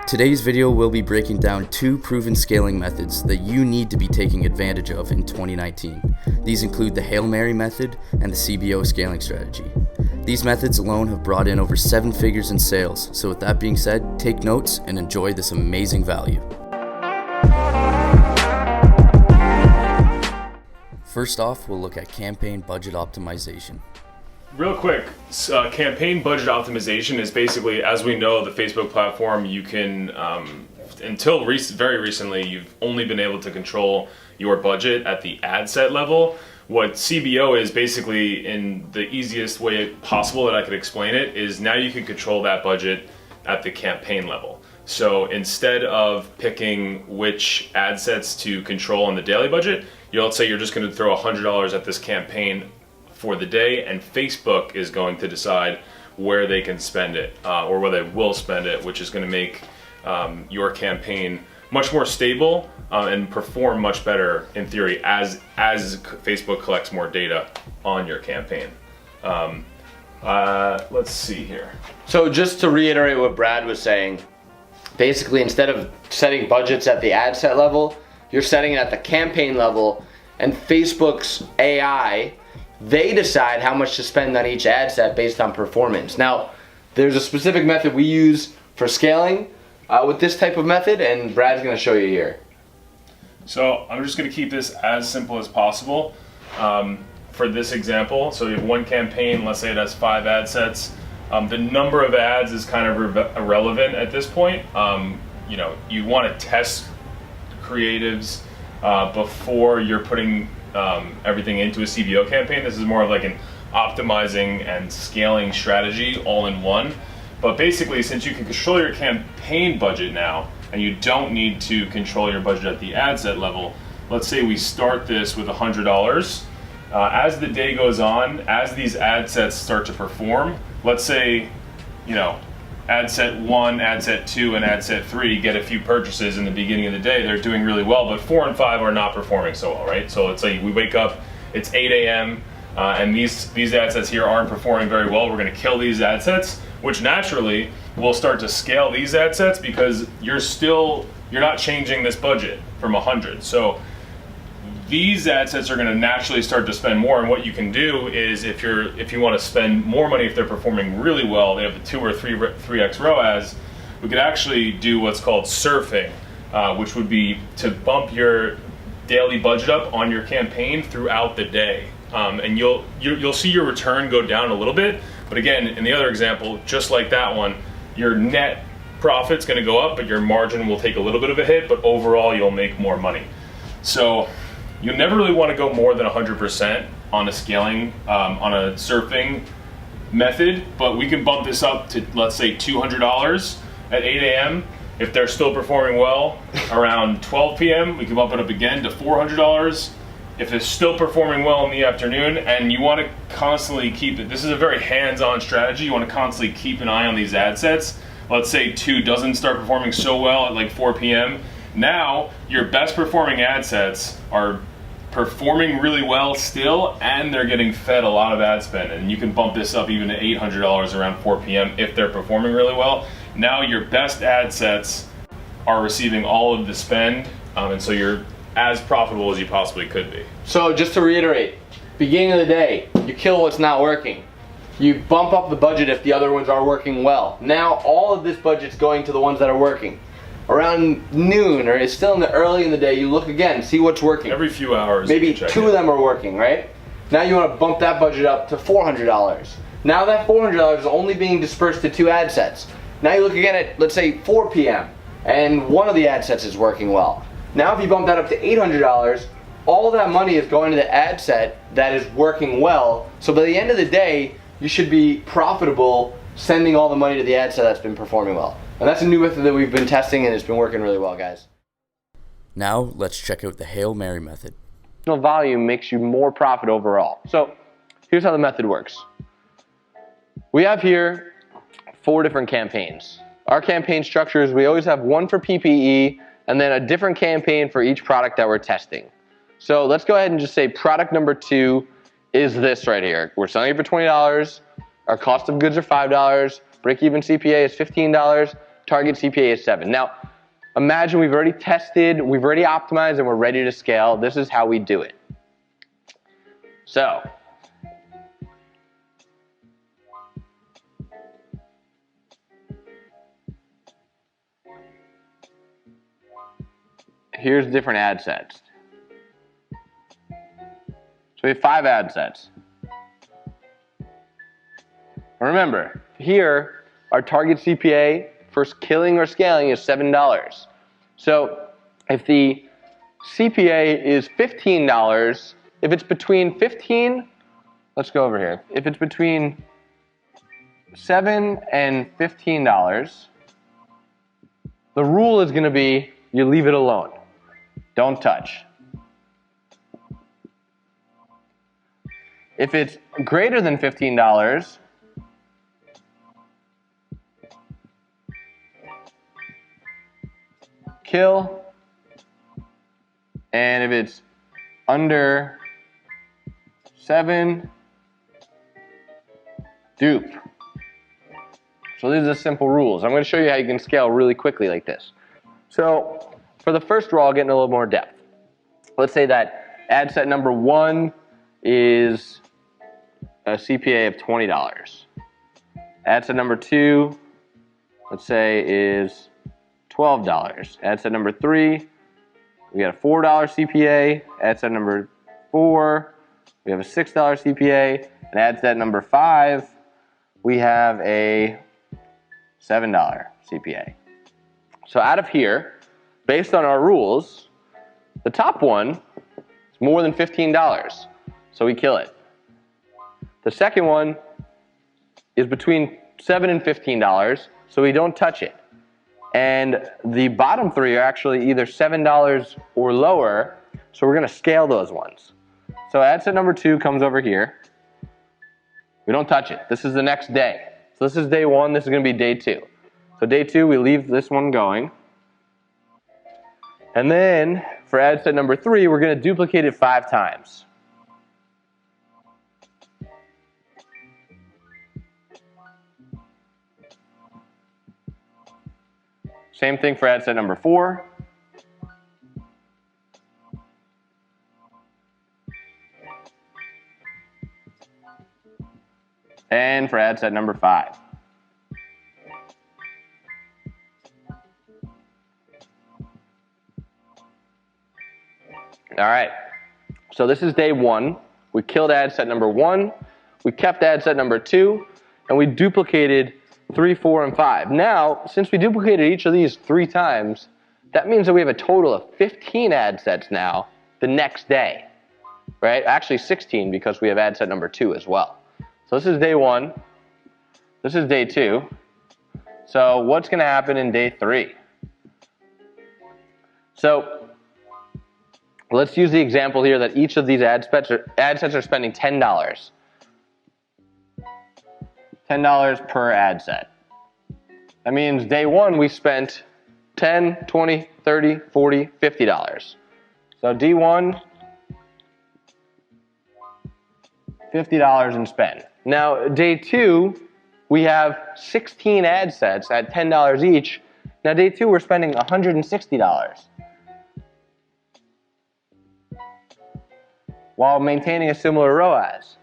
Today's video will be breaking down 2 proven scaling methods that you need to be taking advantage of in 2019. These include the Hail Mary method and the CBO scaling strategy. These methods alone have brought in over 7 figures in sales, so with that being said, take notes and enjoy this amazing value. First off, we'll look at campaign budget optimization. Real quick, campaign budget optimization is basically, as we know, the Facebook platform, you can, until very recently, you've only been able to control your budget at the ad set level. What CBO is basically, in the easiest way possible that I could explain it, is now you can control that budget at the campaign level. So instead of picking which ad sets to control on the daily budget, let's say you're just going to throw $100 at this campaign for the day, and Facebook is going to decide where they can spend it or where they will spend it, which is going to make your campaign much more stable and perform much better in theory as Facebook collects more data on your campaign. Let's see here. So just to reiterate what Brad was saying, basically instead of setting budgets at the ad set level, you're setting it at the campaign level, and Facebook's AI, they decide how much to spend on each ad set based on performance. Now, there's a specific method we use for scaling with this type of method, and Brad's gonna show you here. So I'm just gonna keep this as simple as possible for this example. So you have one campaign, let's say it has 5 ad sets. The number of ads is kind of irrelevant at this point. You wanna test creatives before you're putting everything into a CBO campaign. This is more of like an optimizing and scaling strategy all in one. But basically, since you can control your campaign budget now, and you don't need to control your budget at the ad set level, let's say we start this with $100. As the day goes on, as these ad sets start to perform, let's say, ad set 1, ad set 2, and ad set 3 get a few purchases in the beginning of the day. They're doing really well, but 4 and 5 are not performing so well, right? So let's say we wake up, it's 8 a.m., and these ad sets here aren't performing very well. We're gonna kill these ad sets, which naturally will start to scale these ad sets because you're not changing this budget from 100. So these ad sets are going to naturally start to spend more, and what you can do is if you want to spend more money, if they're performing really well, they have a 2 or 3x ROAS, we could actually do what's called surfing, which would be to bump your daily budget up on your campaign throughout the day, and you'll see your return go down a little bit. But again, in the other example, just like that one, your net profit's going to go up, but your margin will take a little bit of a hit, but overall you'll make more money. So you never really want to go more than 100% on a scaling, on a surfing method, but we can bump this up to, let's say, $200 at 8 a.m. If they're still performing well around 12 p.m., we can bump it up again to $400. If it's still performing well in the afternoon, and you want to constantly keep it, this is a very hands-on strategy, you want to constantly keep an eye on these ad sets. Let's say 2 doesn't start performing so well at like 4 p.m., now your best performing ad sets are performing really well still, and they're getting fed a lot of ad spend, and you can bump this up even to $800 around 4 p.m. if they're performing really well. Now your best ad sets are receiving all of the spend, and so you're as profitable as you possibly could be. So just to reiterate, beginning of the day, you kill what's not working. You bump up the budget if the other ones are working well. Now all of this budget's going to the ones that are working. Around noon, or it's still in the early in the day, you look again, see what's working. Every few hours. Maybe 2 of them are working, right? Now you want to bump that budget up to $400. Now that $400 is only being dispersed to 2 ad sets. Now you look again at, let's say, 4 p.m. and one of the ad sets is working well. Now if you bump that up to $800, all that money is going to the ad set that is working well. So by the end of the day, you should be profitable sending all the money to the ad set that's been performing well. And that's a new method that we've been testing, and it's been working really well, guys. Now let's check out the Hail Mary method. Volume makes you more profit overall. So here's how the method works. We have here 4 different campaigns. Our campaign structure is we always have one for PPE and then a different campaign for each product that we're testing. So let's go ahead and just say product number 2 is this right here. We're selling it for $20. Our cost of goods are $5. Break-even CPA is $15. target CPA is 7. Now, imagine we've already tested, we've already optimized, and we're ready to scale. This is how we do it. So, here's different ad sets. So we have 5 ad sets. Remember, here, our target CPA for killing or scaling is $7. So if the CPA is $15, if it's between 15, let's go over here. If it's between $7 and $15, the rule is going to be you leave it alone. Don't touch. If it's greater than $15, kill, and if it's under 7, dupe. So these are the simple rules. I'm going to show you how you can scale really quickly like this. So for the first row, I'll get in a little more depth. Let's say that ad set number 1 is a CPA of $20. Ad set number 2, let's say, is $12. Ad set number 3, we got a $4 CPA. Ad set number 4, we have a $6 CPA. And ad set number 5, we have a $7 CPA. So out of here, based on our rules, the top one is more than $15, so we kill it. The second one is between $7 and $15, so we don't touch it. And the bottom 3 are actually either $7 or lower, so we're going to scale those ones. So ad set number 2 comes over here. We don't touch it. This is the next day. So this is day 1, this is going to be day 2. So day 2, we leave this one going. And then for ad set number 3, we're going to duplicate it 5 times. Same thing for ad set number 4. And for ad set number 5. All right, so this is day 1. We killed ad set number 1, we kept ad set number 2, and we duplicated 3, 4, and 5. Now, since we duplicated each of these 3 times, that means that we have a total of 15 ad sets now the next day, right? Actually 16 because we have ad set number 2 as well. So this is day 1, this is day 2. So what's going to happen in day 3? So let's use the example here that each of these ad sets are spending $10. $10 per ad set. That means day 1 we spent $10, $20, $30, $40, $50. So D1, $50 in spend. Now day 2, we have 16 ad sets at $10 each. Now day 2, we're spending $160. While maintaining a similar ROAS.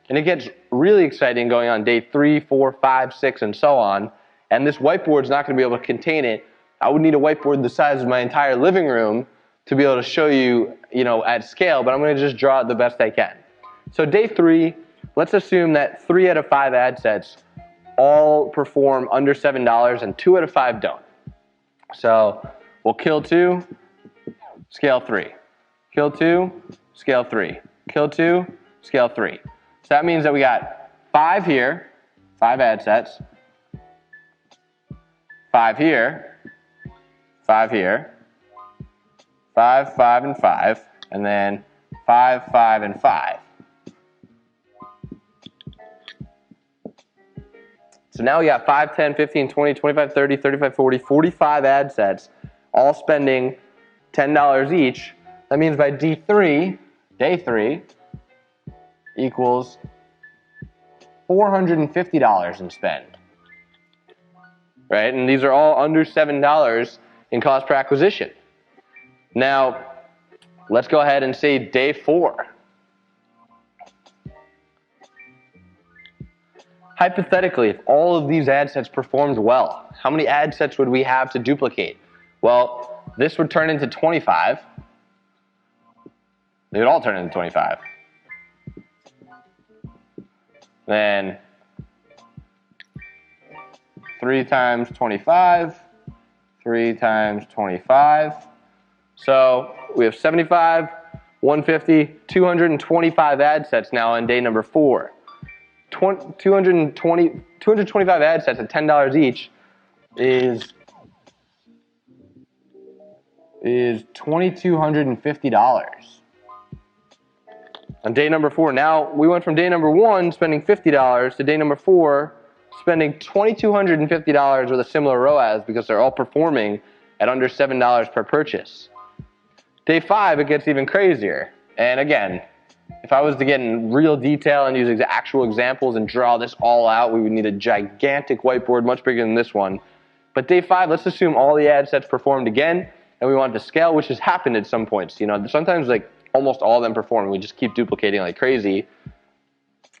And it gets really exciting going on day 3, 4, 5, 6, and so on. And this whiteboard's not going to be able to contain it. I would need a whiteboard the size of my entire living room to be able to show you, at scale, but I'm going to just draw it the best I can. So day 3, let's assume that 3 out of 5 ad sets all perform under $7 and 2 out of 5 don't. So we'll kill 2, scale 3. Kill 2, scale 3. Kill 2, scale 3. So that means that we got 5 here, 5 ad sets, 5 here, 5 here, 5, 5, and 5, and then 5, 5, and 5. So now we got 5, 10, 15, 20, 25, 30, 35, 40, 45 ad sets, all spending $10 each. That means by day 3, equals $450 in spend. right? And these are all under $7 in cost per acquisition. Now, let's go ahead and say day 4. Hypothetically, if all of these ad sets performed well, how many ad sets would we have to duplicate? Well, this would turn into 25. They would all turn into 25. Then 3 times 25, 3 times 25. So we have 75, 150, 225 ad sets now on day number 4. 225 ad sets at $10 each is $2,250 on day number 4. Now we went from day number 1 spending $50 to day number 4 spending $2,250 with a similar ROAS because they're all performing at under $7 per purchase. Day 5, it gets even crazier. And again, if I was to get in real detail and use actual examples and draw this all out, we would need a gigantic whiteboard, much bigger than this one. But day 5, let's assume all the ad sets performed again, and we want to scale, which has happened at some points. You know, sometimes like almost all of them perform, we just keep duplicating like crazy.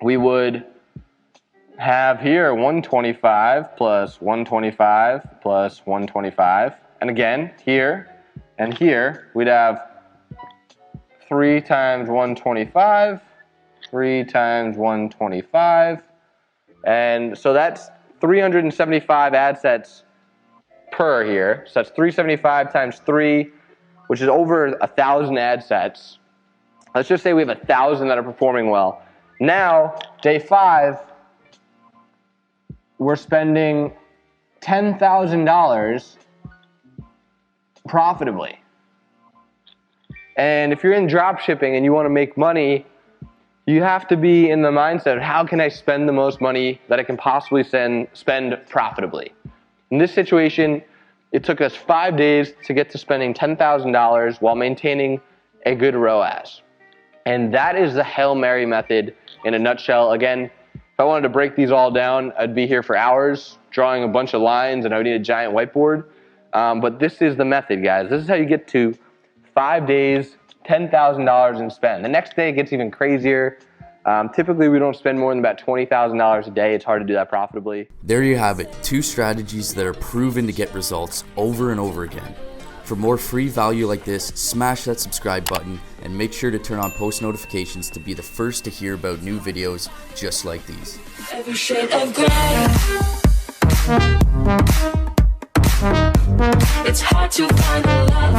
We would have here 125 plus 125 plus 125, and again here and here we'd have 3 times 125, 3 times 125, and so that's 375 ad sets per here. So that's 375 times 3, which is over 1,000 ad sets. Let's just say we have 1,000 that are performing well. Now, day 5, we're spending $10,000 profitably. And if you're in drop shipping and you want to make money, you have to be in the mindset of how can I spend the most money that I can possibly spend profitably. In this situation, it took us 5 days to get to spending $10,000 while maintaining a good ROAS. And that is the Hail Mary method in a nutshell. Again, if I wanted to break these all down, I'd be here for hours drawing a bunch of lines and I would need a giant whiteboard. But this is the method, guys. This is how you get to 5 days, $10,000 in spend. The next day it gets even crazier. Typically we don't spend more than about $20,000 a day. It's hard to do that profitably. There you have it, 2 strategies that are proven to get results over and over again. For more free value like this, smash that subscribe button and make sure to turn on post notifications to be the first to hear about new videos just like these. Every shade of gray. It's hard to find a love